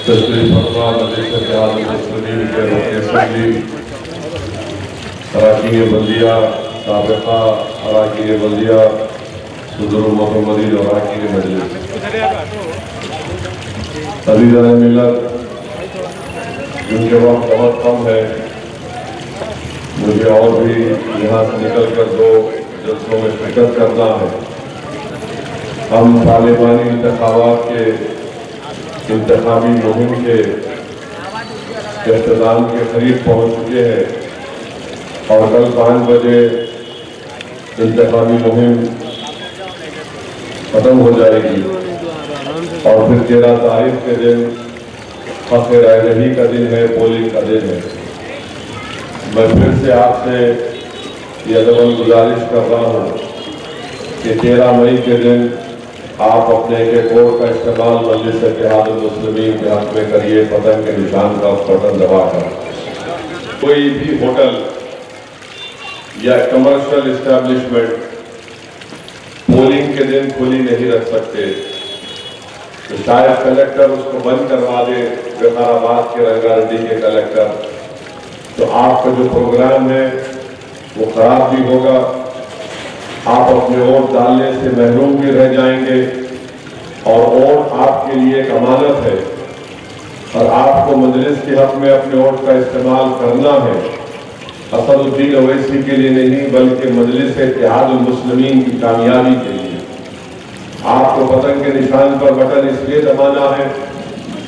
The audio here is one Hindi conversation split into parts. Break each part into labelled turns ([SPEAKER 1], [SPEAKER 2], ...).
[SPEAKER 1] तशरीफ फरमा मजलिस मुस्लिमीन के रुकन असम्बली अराकीन बल्दिया साबिक़ा अराकीन बल्दिया सदर मोहम्मदी और अराकीन मजलिस अज़ीज़ान मिल्लत, जिनके वक्त बहुत कम है, मुझे और भी यहाँ से निकल कर 2 जलसों में शिरकत करना है। हम पार्लिमानी इंतखाबात के इंतखाबी मुहिम के इख्तिताम के करीब पहुँच चुके हैं और कल 5 बजे इंतखाबी मुहिम खत्म हो जाएगी और फिर 13 तारीख के दिन हक़ राय दही का दिन है, पोलिंग का दिन है। मैं फिर से आपसे ये अदबन गुजारिश कर रहा हूँ कि 13 मई के दिन आप अपने एक वोट का इस्तेमाल मजलिस इत्तेहाद मुस्लिमीन के हक में करिए, पतंग के निशान का बटन दबाकर। कोई भी होटल या कमर्शियल इस्टेब्लिशमेंट पोलिंग के दिन खुली नहीं रख सकते, तो शायद कलेक्टर उसको बंद करवा दे, विकाराबाद के रंगारेड्डी के कलेक्टर, तो आपका जो प्रोग्राम है वो खराब भी होगा, आप अपने वोट डालने से महरूम भी रह जाएंगे और वोट आपके लिए एक अमानत है और आपको मजलिस के हक में अपने वोट का इस्तेमाल करना है। असदुद्दीन ओवैसी के लिए नहीं, बल्कि मजलिस इत्तेहाद मुस्लिमीन की कामयाबी के लिए। आपको पतंग के निशान पर बटन इसलिए दबाना है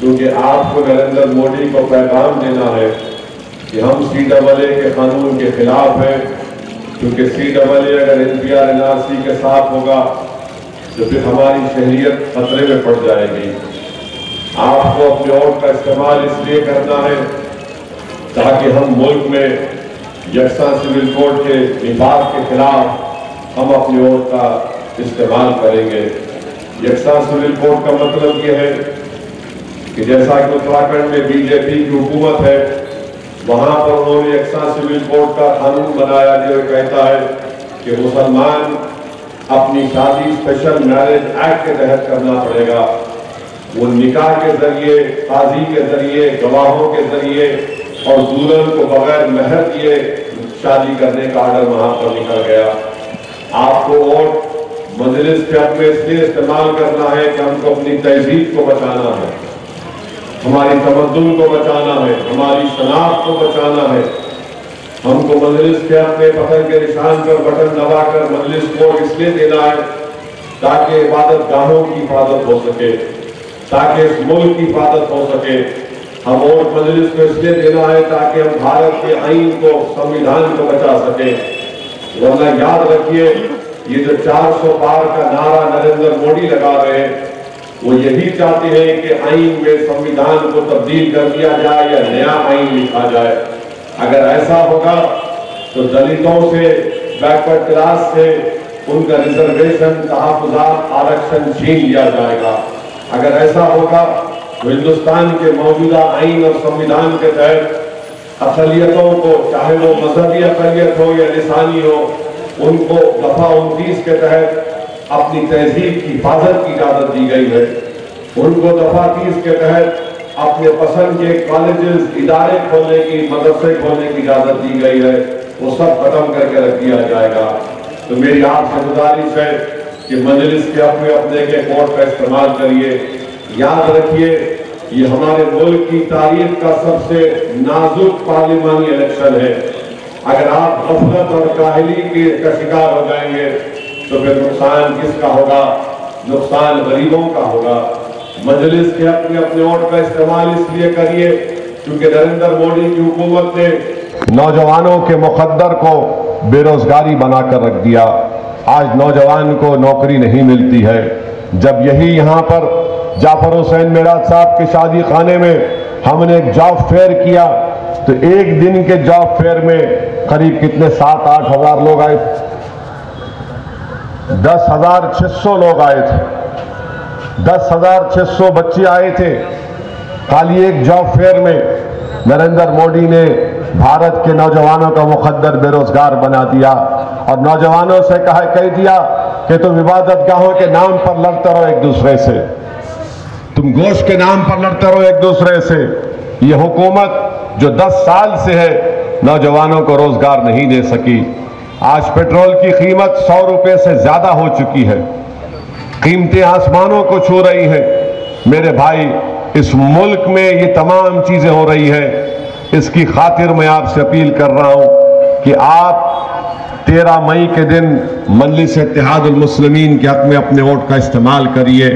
[SPEAKER 1] क्योंकि आपको नरेंद्र मोदी को पैगाम देना है कि हम CAA के कानून के खिलाफ हैं, क्योंकि CAA अगर NPR NRC के साथ होगा तो फिर हमारी शहरियत खतरे में पड़ जाएगी। आपको अपने वोट का इस्तेमाल इसलिए करना है ताकि हम मुल्क में यकसा सिविल कोड के निफाज के खिलाफ हम अपने वोट का इस्तेमाल करेंगे। यकसा सिविल कोड का मतलब ये है कि जैसा कि उत्तराखंड में BJP की हुकूमत है, वहां पर उन्होंने यकसा सिविल कोड का कानून बनाया जो कहता है कि मुसलमान अपनी शादी स्पेशल मैरिज एक्ट के तहत करना पड़ेगा। वो निकाह के जरिए, काजी के जरिए, गवाहों के जरिए और दुल्हन को बगैर महर दिए शादी करने का आर्डर वहां पर निकल गया। आपको वोट मजलिस के हक में इसलिए इस्तेमाल करना है कि हमको अपनी तहजीब को बचाना है, हमारी तमद्दुन को बचाना है, हमारी शनाख्त को बचाना है। हमको मजलिस के अपने पतंग के निशान पर बटन दबाकर मजलिस को इसलिए देना है ताकि इबादत गाहों की हिफाजत हो सके, ताकि इस मुल्क की हिफाजत हो सके। हम वोट मजलिस को इसलिए देना है ताकि हम भारत के आईन को, संविधान को बचा सके। वरना याद रखिए, ये जो 400 पार का नारा नरेंद्र मोदी लगा रहे हैं, वो यही चाहते हैं कि आईन में संविधान को तब्दील कर दिया जाए या नया आईन लिखा जाए। अगर ऐसा होगा तो दलितों से, बैकवर्ड क्लास से उनका रिजर्वेशन, तहफ़्फ़ुज़ात, आरक्षण छीन लिया जाएगा। अगर ऐसा होगा तो हिंदुस्तान के मौजूदा आईन और संविधान के तहत अक़लियतों को, चाहे वो मजहबी अक़लियत हो या लिसानी हो, उनको दफा 29 के तहत अपनी तहजीब की हिफाजत की इजाजत दी गई है। उनको दफा 30 के तहत अपने पसंद के कॉलेजेस, इदारे खोलने की, मदरसे खोलने की इजाजत दी गई है। वो सब खत्म करके रख दिया जाएगा। तो मेरी आपसे गुजारिश है कि मजलिस के अपने के वोट का इस्तेमाल करिए। याद रखिए, ये हमारे मुल्क की तारीख का सबसे नाजुक पार्लिमानी इलेक्शन है। अगर आप गफलत और काहली का शिकार हो जाएंगे तो फिर नुकसान किसका होगा? नुकसान गरीबों का होगा। मजलिस के अपने वोट का इस्तेमाल इसलिए करिए क्योंकि नरेंद्र मोदी की हुकूमत ने नौजवानों के मुकद्दर को बेरोजगारी बनाकर रख दिया। आज नौजवान को नौकरी नहीं मिलती है। जब यही यहाँ पर जाफर हुसैन मेराज साहब के शादी खाने में हमने एक जॉब फेयर किया तो एक दिन के जॉब फेयर में करीब कितने 7-8 हजार लोग आए, 10,600 लोग आए थे, 10,600 बच्चे आए थे। खाली एक जॉब फेयर में नरेंद्र मोदी ने भारत के नौजवानों का मुकद्दर बेरोजगार बना दिया और नौजवानों से कह दिया कि तुम इबादत गाहों के नाम पर लड़ते रहो एक दूसरे से।
[SPEAKER 2] तुम गोश्त के नाम पर लड़ते रहो एक दूसरे से। ये हुकूमत जो 10 साल से है नौजवानों को रोजगार नहीं दे सकी। आज पेट्रोल की कीमत 100 रुपए से ज्यादा हो चुकी है, कीमतें आसमानों को छू रही हैं। मेरे भाई, इस मुल्क में ये तमाम चीजें हो रही हैं, इसकी खातिर मैं आपसे अपील कर रहा हूं कि आप 13 मई के दिन मजलिस इत्तेहादुल मुस्लिमीन के हक में अपने वोट का इस्तेमाल करिए।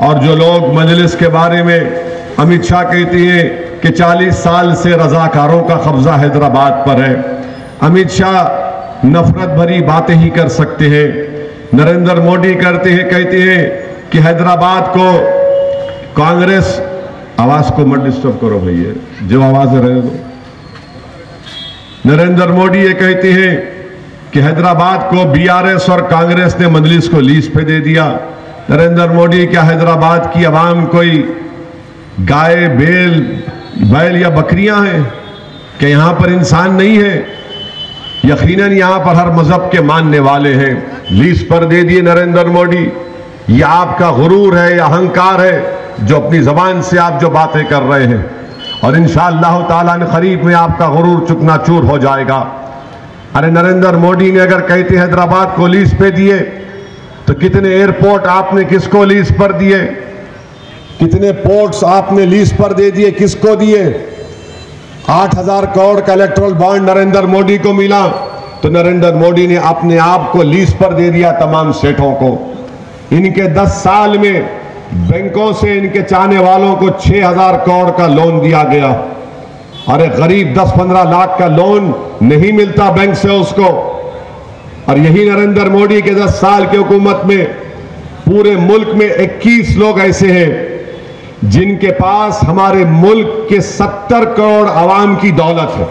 [SPEAKER 2] और जो लोग मजलिस के बारे में अमित शाह कहते हैं कि 40 साल से रजाकारों का कब्जा हैदराबाद पर है, अमित शाह नफरत भरी बातें ही कर सकते हैं। नरेंद्र मोदी कहते हैं कि हैदराबाद को कांग्रेस, आवाज को मत डिस्टर्ब करो भैया, जो आवाज रहे दो। नरेंद्र मोदी ये कहते हैं कि हैदराबाद को बीआरएस और कांग्रेस ने मजलिस को लीज पे दे दिया। नरेंद्र मोदी, क्या हैदराबाद की आवाम कोई गाय बैल या बकरियां हैं? क्या यहां पर इंसान नहीं है? यकीनन यहां पर हर मजहब के मानने वाले हैं। लीज पर दे दिए नरेंद्र मोदी। ये आपका गुरूर है या अहंकार है जो अपनी जबान से आप जो बातें कर रहे हैं, और इंशाअल्लाह ताला ने करीब में आपका गुरूर चुकनाचूर हो जाएगा। अरे नरेंद्र मोदी ने अगर कहते हैदराबाद को लीज पे दिए तो कितने एयरपोर्ट आपने किसको लीज पर दिए? कितने पोर्ट्स आपने लीज पर दे दिए, किसको दिए? 8,000 करोड़ का इलेक्ट्रल बॉन्ड नरेंद्र मोदी को मिला तो नरेंद्र मोदी ने अपने आप को लीज पर दे दिया तमाम सेठों को। इनके 10 साल में बैंकों से इनके चाहने वालों को 6,000 करोड़ का लोन दिया गया। अरे गरीब 10-15 लाख का लोन नहीं मिलता बैंक से उसको। और यही नरेंद्र मोदी के 10 साल की हुकूमत में पूरे मुल्क में 21 लोग ऐसे हैं जिनके पास हमारे मुल्क के 70 करोड़ आवाम की दौलत है।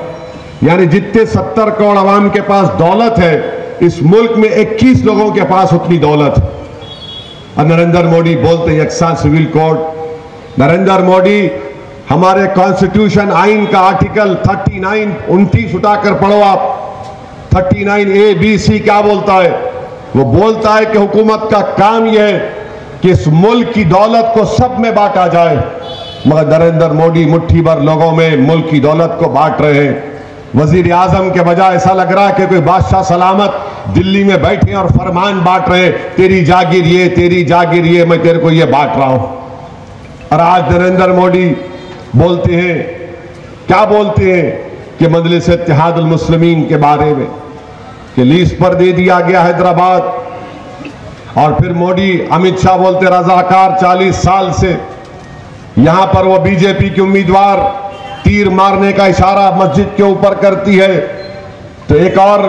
[SPEAKER 2] यानी जितने 70 करोड़ आवाम के पास दौलत है, इस मुल्क में 21 लोगों के पास उतनी दौलत है। और नरेंद्र मोदी बोलते हैं यकसा सिविल कोड। नरेंद्र मोदी हमारे कॉन्स्टिट्यूशन आइन का आर्टिकल 39-29 उठाकर पढ़ो आप। 39A B C क्या बोलता है? वो बोलता है कि हुकूमत का काम यह है कि इस मुल्क की दौलत को सब में बांटा जाए, मगर नरेंद्र मोदी मुट्ठी भर लोगों में मुल्क की दौलत को बांट रहे हैं। वजीर आजम के बजाय ऐसा लग रहा है कि कोई बादशाह सलामत दिल्ली में बैठे और फरमान बांट रहे, तेरी जागीर ये, तेरी जागीर ये, मैं तेरे को ये बांट रहा हूं। और आज नरेंद्र मोदी बोलते हैं, क्या बोलते हैं कि मजलिस इत्तेहादुल मुस्लिमीन के बारे में कि लीज पर दे दिया गया हैदराबाद। और फिर मोदी अमित शाह बोलते रजाकार 40 साल से। यहां पर वो बीजेपी की उम्मीदवार तीर मारने का इशारा मस्जिद के ऊपर करती है तो एक और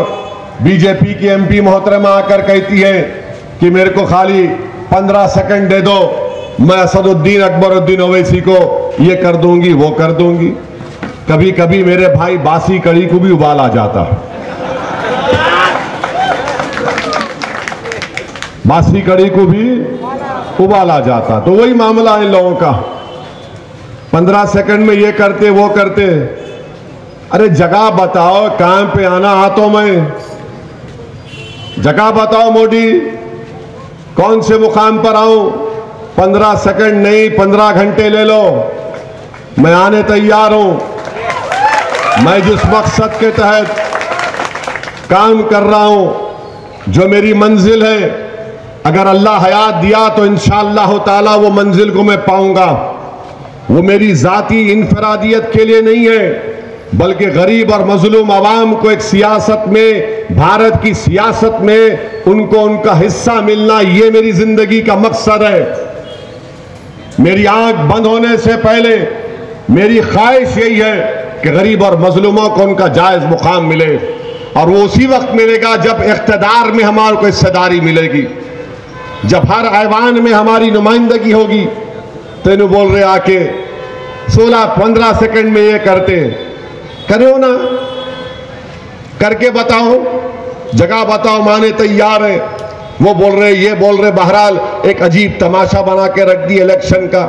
[SPEAKER 2] बीजेपी की एमपी मोहतरमा आकर कहती है कि मेरे को खाली 15 सेकंड दे दो, मैं असदुद्दीन अकबरुद्दीन ओवैसी को ये कर दूंगी, वो कर दूंगी। कभी कभी मेरे भाई बासी कड़ी को भी उबाला जाता है। बासी कड़ी को भी उबाला जाता। तो वही मामला है इन लोगों का। 15 सेकंड में ये करते वो करते। अरे जगह बताओ, कहां पे आना हाथों में, जगह बताओ मोदी, कौन से मुकाम पर आऊं? 15 सेकंड नहीं, 15 घंटे ले लो, मैं आने तैयार हूं। मैं जिस मकसद के तहत काम कर रहा हूं, जो मेरी मंजिल है, अगर अल्लाह हयात दिया तो इंशाअल्लाह ताला वो मंजिल को मैं पाऊंगा। वो मेरी जाती इनफरादियत के लिए नहीं है, बल्कि गरीब और मजलूम आवाम को एक सियासत में, भारत की सियासत में उनको उनका हिस्सा मिलना, ये मेरी जिंदगी का मकसद है। मेरी आंख बंद होने से पहले मेरी ख्वाहिश यही है कि गरीब और मजलूमों को उनका जायज मुकाम मिले, और वो उसी वक्त मिलेगा जब इख्तिदार में हमारे को हिस्सेदारी मिलेगी, जब हर ऐवान में हमारी नुमाइंदगी होगी। तेन बोल रहे आके 16-15 सेकंड में ये करते, करो ना, करके बताओ, जगह बताओ, माने तैयार है। वो बोल रहे, ये बोल रहे, बहरहाल एक अजीब तमाशा बना के रख दिया इलेक्शन का।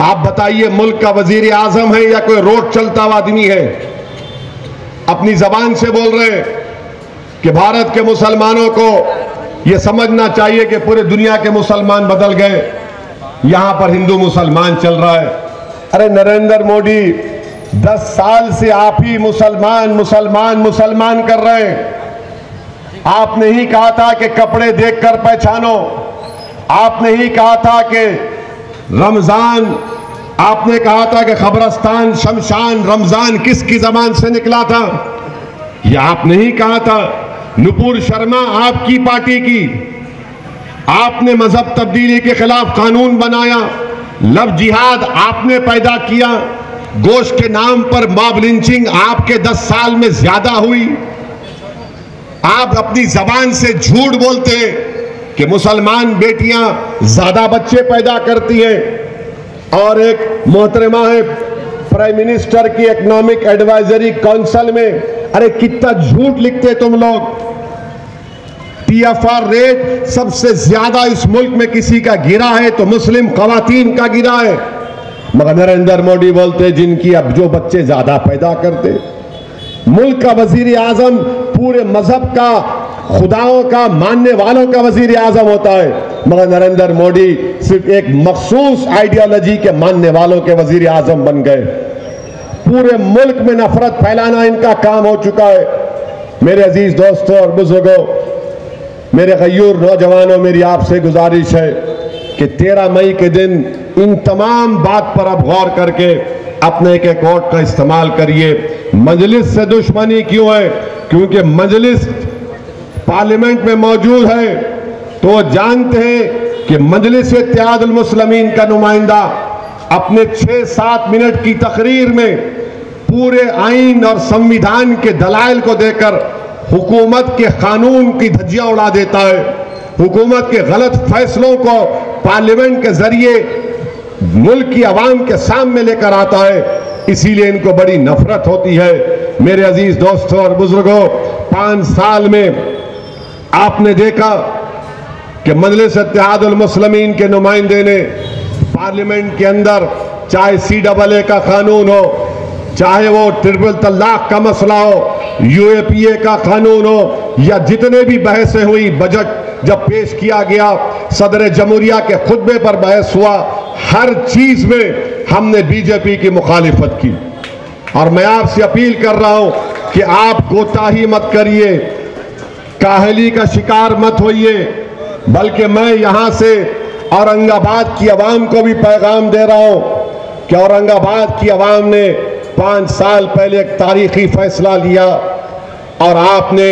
[SPEAKER 2] आप बताइए, मुल्क का वजीर आजम है या कोई रोड चलता हुआ आदमी है? अपनी जबान से बोल रहे कि भारत के मुसलमानों को यह समझना चाहिए कि पूरे दुनिया के मुसलमान बदल गए। यहां पर हिंदू मुसलमान चल रहा है। अरे नरेंद्र मोदी 10 साल से आप ही मुसलमान मुसलमान मुसलमान कर रहे हैं। आपने ही कहा था कि कपड़े देखकर पहचानो, आपने ही कहा था कि रमजान, आपने कहा था कि खबरस्तान शमशान रमजान किसकी जबान से निकला था, यह आपने ही कहा था। नुपुर शर्मा आपकी पार्टी की, आपने मजहब तब्दीली के खिलाफ कानून बनाया, लव जिहाद आपने पैदा किया, गोश्त के नाम पर मॉब लिंचिंग आपके 10 साल में ज्यादा हुई। आप अपनी जबान से झूठ बोलते हैं कि मुसलमान बेटियां ज्यादा बच्चे पैदा करती हैं। और एक मोहतरमा है प्राइम मिनिस्टर की इकोनॉमिक एडवाइजरी काउंसिल में, अरे कितना झूठ लिखते तुम लोग। TFR रेट सबसे ज्यादा इस मुल्क में किसी का गिरा है तो मुस्लिम खवातीन का गिरा है, मगर नरेंद्र मोदी बोलते जिनकी अब जो बच्चे ज्यादा पैदा करते। मुल्क का वजीर आजम पूरे मजहब का, खुदाओं का मानने वालों का वजीर आजम होता है, मगर नरेंद्र मोदी सिर्फ एक मखसूस आइडियोलॉजी के मानने वालों के वजीर आजम बन गए। पूरे मुल्क में नफरत फैलाना इनका काम हो चुका है। मेरे अजीज दोस्तों और बुजुर्गों, मेरे गयूर नौजवानों, मेरी आपसे गुजारिश है कि 13 मई के दिन इन तमाम बात पर अब गौर करके अपने एक वोट का इस्तेमाल करिए। मजलिस से दुश्मनी क्यों है? क्योंकि मजलिस पार्लियामेंट में मौजूद है तो वो जानते हैं कि मजलिस इत्तेहादुल मुस्लिमीन का नुमाइंदा अपने 6-7 मिनट की तकरीर में पूरे आईन और संविधान के दलाइल को देकर हुकूमत के कानून की धज्जियां उड़ा देता है, हुकूमत के गलत फैसलों को पार्लियामेंट के जरिए मुल्क की आवाम के सामने लेकर आता है। इसीलिए इनको बड़ी नफरत होती है। मेरे अजीज दोस्तों और बुजुर्गों, 5 साल में आपने देखा कि मजलिस इत्तेहादुल मुस्लिमीन के नुमाइंदे ने पार्लियामेंट के अंदर चाहे CAA का कानून हो, चाहे वो ट्रिपल तलाक का मसला हो, UAPA का कानून हो, या जितने भी बहसें हुई, बजट जब पेश किया गया, सदर जमहूरिया के खुतबे पर बहस हुआ, हर चीज में हमने बीजेपी की मुखालिफत की। और मैं आपसे अपील कर रहा हूं कि आप कोताही मत करिए, काहली का शिकार मत होइए, बल्कि मैं यहां से औरंगाबाद की आवाम को भी पैगाम दे रहा हूं कि औरंगाबाद की आवाम ने 5 साल पहले एक तारीखी फैसला लिया और आपने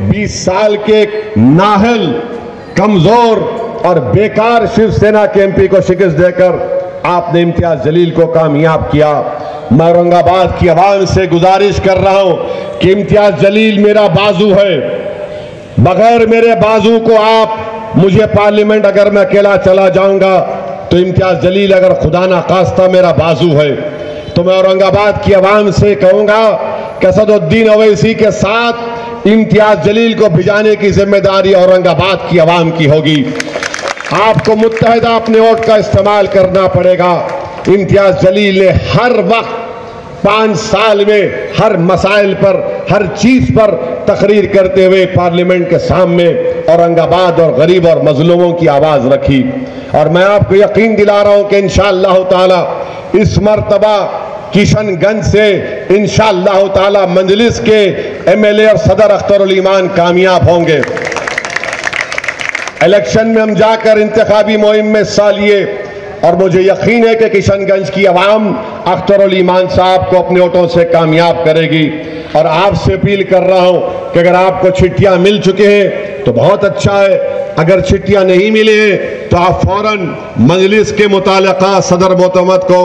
[SPEAKER 2] 20 साल के नाहल, कमजोर और बेकार शिवसेना के MP को शिकस्त देकर आपने इम्तियाज जलील को कामयाब किया। मैं औरंगाबाद की आवाम से गुजारिश कर रहा हूं कि इम्तियाज जलील मेरा बाजू है, बगैर मेरे बाजू को आप, मुझे पार्लियामेंट अगर मैं अकेला चला जाऊंगा तो इम्तियाज जलील अगर खुदा ना खास्ता मेरा बाजू है, तो मैं औरंगाबाद की आवाम से कहूंगा कि असदुद्दीन ओवैसी के साथ इम्तियाज जलील को भिजाने की जिम्मेदारी औरंगाबाद की आवाम की होगी। आपको मुत्तहिदा अपने वोट का इस्तेमाल करना पड़ेगा। इम्तियाज जलील ने हर वक्त 5 साल में हर मसाइल पर, हर चीज पर तकरीर करते हुए पार्लियामेंट के सामने औरंगाबाद और गरीब और मजलूमों की आवाज रखी। और मैं आपको यकीन दिला रहा हूं कि इंशाअल्लाह ताला इस मर्तबा किशनगंज से इंशाअल्लाह ताला मजलिस के MLA और सदर अख्तरुल ईमान कामयाब होंगे। इलेक्शन में हम जाकर इंतखाबी मुहिम में हिस्सा लिए और मुझे यकीन है कि किशनगंज की आवाम अख्तरुल ईमान साहब को अपने वोटों से कामयाब करेगी। और आपसे अपील कर रहा हूं कि अगर आपको चिट्ठियां मिल चुके हैं तो बहुत अच्छा है, अगर चिट्ठियां नहीं मिले हैं तो आप फौरन मजलिस के मुतालिका सदर मोतमद को,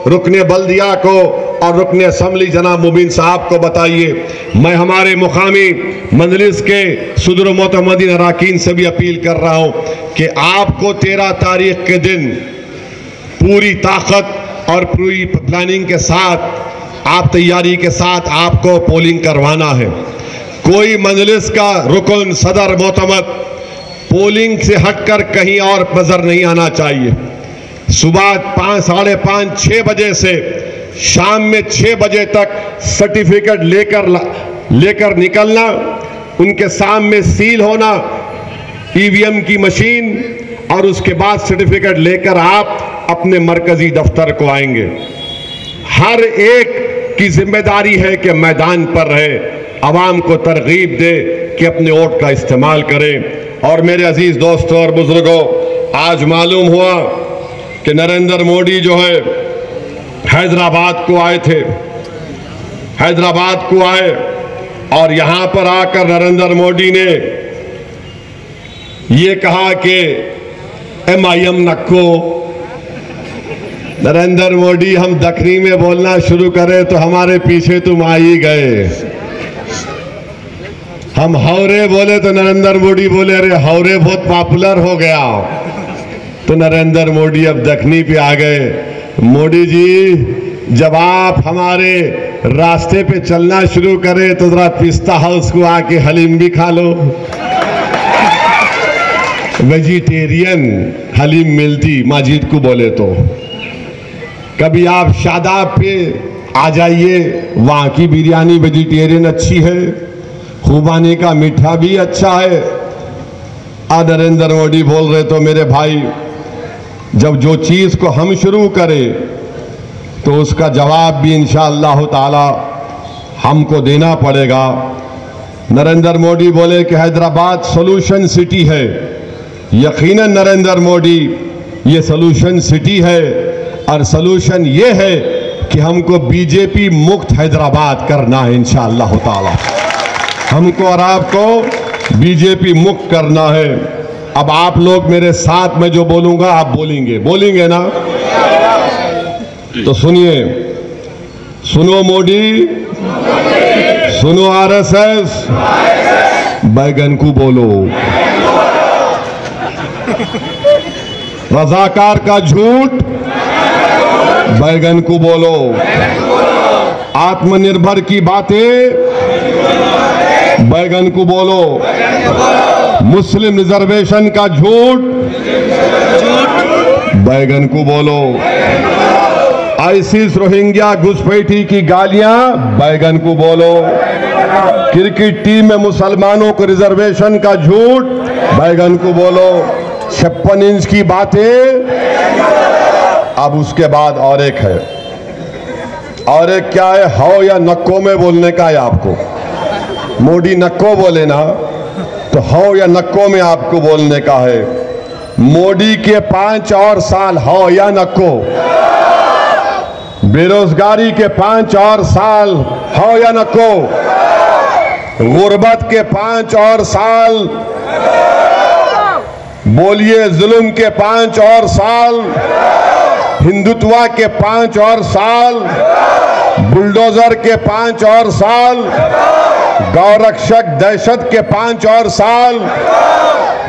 [SPEAKER 2] रुकने बल्दिया को और रुकने असम्बली जनाब मुबीन साहब को बताइए। मैं हमारे मुकामी मजलिस के सदर मोतमदीन अराकीन से भी अपील कर रहा हूं कि आपको 13 तारीख के दिन पूरी ताकत और पूरी प्लानिंग के साथ, आप तैयारी के साथ आपको पोलिंग करवाना है। कोई मजलिस का रुकन, सदर, मोतमद पोलिंग से हटकर कहीं और नजर नहीं आना चाहिए। सुबह 5, साढ़े 5, 6 बजे से शाम में 6 बजे तक सर्टिफिकेट लेकर निकलना, उनके सामने सील होना EVM की मशीन, और उसके बाद सर्टिफिकेट लेकर आप अपने मरकजी दफ्तर को आएंगे। हर एक की जिम्मेदारी है कि मैदान पर रहे, आवाम को तरगीब दे कि अपने वोट का इस्तेमाल करें। और मेरे अजीज दोस्तों और बुजुर्गों, आज मालूम हुआ कि नरेंद्र मोदी जो है हैदराबाद को आए थे, हैदराबाद को आए और यहां पर आकर नरेंद्र मोदी ने ये कहा कि MIM नक्को। नरेंद्र मोदी हम दखनी में बोलना शुरू करें तो हमारे पीछे तुम आ ही गए। हम हौरे बोले तो नरेंद्र मोदी बोले अरे हौरे बहुत पॉपुलर हो गया, तो नरेंद्र मोदी अब दखनी पे आ गए। मोदी जी जब आप हमारे रास्ते पे चलना शुरू करें तो जरा पिस्ता हाउस को आके हलीम भी खा लो। वेजिटेरियन हलीम मिलती माजिद को बोले तो। कभी आप शादाब पे आ जाइए, वहां की बिरयानी वेजिटेरियन अच्छी है, खुबानी का मीठा भी अच्छा है। नरेंद्र मोदी बोल रहे तो मेरे भाई, जब जो चीज को हम शुरू करें तो उसका जवाब भी इंशाअल्लाह ताला हमको देना पड़ेगा। नरेंद्र मोदी बोले कि हैदराबाद सोल्यूशन सिटी है। यकीनन नरेंद्र मोदी ये सोल्यूशन सिटी है और सोल्यूशन ये है कि हमको बीजेपी मुक्त हैदराबाद करना है इंशाअल्लाह ताला। हमको और आपको बीजेपी मुक्त करना है। अब आप लोग मेरे साथ में जो बोलूंगा आप बोलेंगे ना? तो सुनिए, सुनो मोदी, सुनो RSS, बैगन को बोलो। रजाकार का झूठ, बैगन को बोलो। आत्मनिर्भर की बातें, बैगन को बोलो। मुस्लिम रिजर्वेशन का झूठ, बैगन को बोलो। ISIS रोहिंग्या घुसपैठी की गालियां, बैगन को बोलो। क्रिकेट टीम में मुसलमानों को रिजर्वेशन का झूठ, बैगन को बोलो। 56 इंच की बातें। अब उसके बाद और एक है, और एक क्या है, हाउ या नक्को में बोलने का है आपको। मोदी नक्को बोले ना, तो हाउ या नक्को में आपको बोलने का है। मोदी के 5 और साल हाउ या नक्को, बेरोजगारी के 5 और साल हाउ या नक्को, गुर्बत के 5 और साल, बोलिए जुल्म के 5 और साल, हिंदुत्वा के 5 और साल, बुलडोजर के 5 और साल, गौरक्षक दहशत के 5 और साल,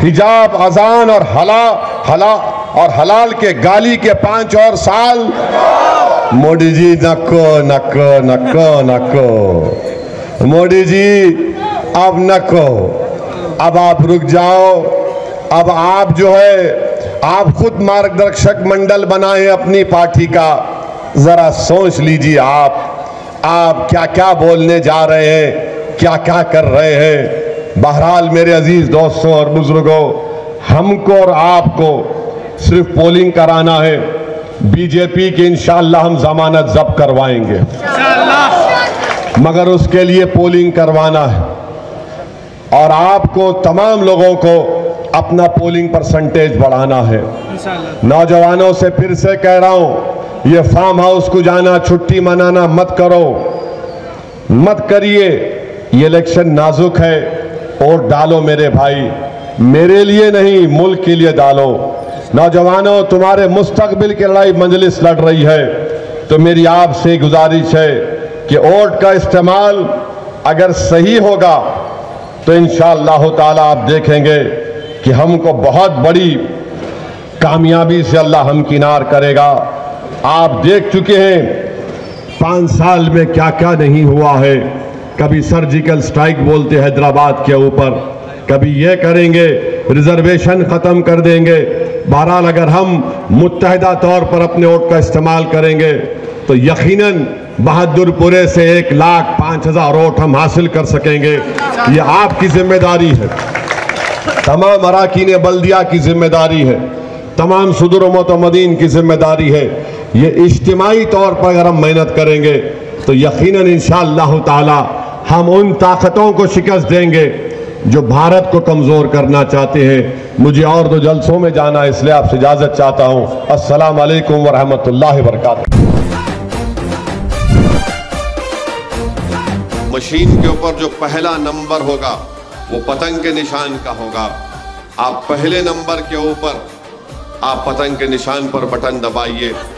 [SPEAKER 2] हिजाब अजान और हलाल के गाली के 5 और साल। मोदी जी नक्को नक्को नक्को नक्को। मोदी जी अब नक्को, अब आप रुक जाओ। अब आप जो है, आप खुद मार्गदर्शक मंडल बनाए अपनी पार्टी का, जरा सोच लीजिए आप क्या क्या बोलने जा रहे हैं, क्या क्या कर रहे हैं। बहरहाल मेरे अजीज दोस्तों और बुजुर्गों, हमको और आपको सिर्फ पोलिंग कराना है। बीजेपी की इंशाअल्लाह हम जमानत जब्त करवाएंगे, मगर उसके लिए पोलिंग करवाना है। और आपको तमाम लोगों को अपना पोलिंग परसेंटेज बढ़ाना है। नौजवानों से फिर से कह रहा हूं, ये फार्म हाउस को जाना, छुट्टी मनाना मत करो, मत करिए। ये इलेक्शन नाजुक है, वोट डालो मेरे भाई, मेरे लिए नहीं मुल्क के लिए डालो। नौजवानों, तुम्हारे मुस्तकबिल की लड़ाई मजलिस लड़ रही है, तो मेरी आपसे गुजारिश है कि वोट का इस्तेमाल अगर सही होगा तो इंशाअल्लाह ताला आप देखेंगे कि हमको बहुत बड़ी कामयाबी से अल्लाह हमकिनार करेगा। आप देख चुके हैं 5 साल में क्या क्या नहीं हुआ है। कभी सर्जिकल स्ट्राइक बोलते हैदराबाद के ऊपर, कभी ये करेंगे, रिजर्वेशन खत्म कर देंगे। बहरहाल अगर हम मुत्तहिदा तौर पर अपने वोट का इस्तेमाल करेंगे तो यकीनन बहादुरपुरे से 1,05,000 वोट हम हासिल कर सकेंगे। ये आपकी जिम्मेदारी है, तमाम अराकीन बल्दिया की जिम्मेदारी है। तमाम सुदूर मोतमदीन की जिम्मेदारी है। ये इज्तिमाई तौर पर अगर हम मेहनत करेंगे तो यकीनन इंशाअल्लाह ताला हम उन ताकतों को शिकस्त देंगे जो भारत को कमज़ोर करना चाहते हैं। मुझे और 2 जलसों में जाना है, इसलिए आपसे इजाज़त चाहता हूँ। अस्सलाम वालेकुम व रहमतुल्लाहि व बरकातुहू।
[SPEAKER 3] मशीन के ऊपर जो पहला नंबर होगा वो पतंग के निशान का होगा। आप पहले नंबर के ऊपर आप पतंग के निशान पर बटन दबाइए।